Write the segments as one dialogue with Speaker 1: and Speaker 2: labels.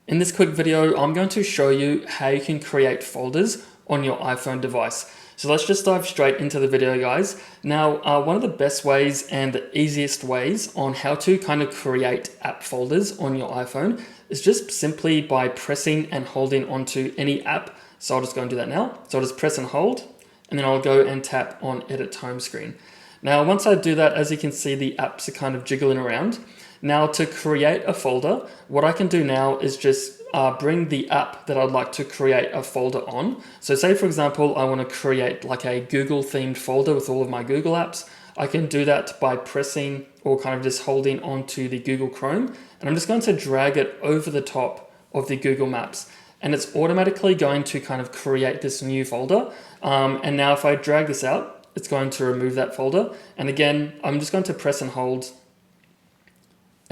Speaker 1: In this quick video, I'm going to show you how you can create folders on your iPhone device. So let's just dive straight into the video, guys. Now, one of the best ways and the easiest ways on how to kind of create app folders on your iPhone is just simply by pressing and holding onto any app. So I'll just go and do that now. So I'll just press and hold, and then I'll go and tap on Edit Home Screen. Now, once I do that, as you can see, the apps are kind of jiggling around. Now, to create a folder, what I can do now is just bring the app that I'd like to create a folder on. So say, for example, I want to create like a Google themed folder with all of my Google apps. I can do that by pressing or kind of just holding onto the Google Chrome. And I'm just going to drag it over the top of the Google Maps. And it's automatically going to kind of create this new folder. And now if I drag this out, it's going to remove that folder. And again, I'm just going to press and hold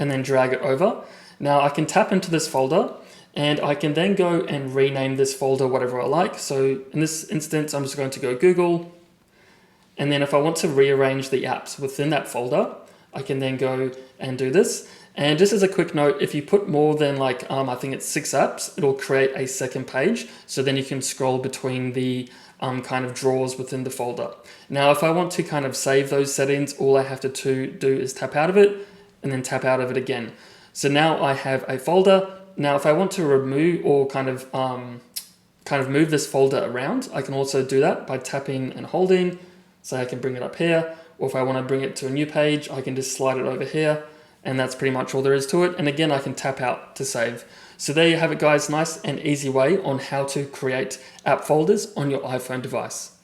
Speaker 1: and then drag it over. Now I can tap into this folder and I can then go and rename this folder whatever I like. So in this instance, I'm just going to go Google. And then if I want to rearrange the apps within that folder, I can then go and do this. And just as a quick note, if you put more than like, I think it's 6 apps, it'll create a second page. So then you can scroll between the kind of drawers within the folder. Now, if I want to kind of save those settings, all I have to do is tap out of it and then tap out of it again. So now I have a folder. Now, if I want to remove or kind of move this folder around, I can also do that by tapping and holding. So I can bring it up here, or if I want to bring it to a new page, I can just slide it over here. And that's pretty much all there is to it. And again, I can tap out to save. So there you have it, guys. Nice and easy way on how to create app folders on your iPhone device.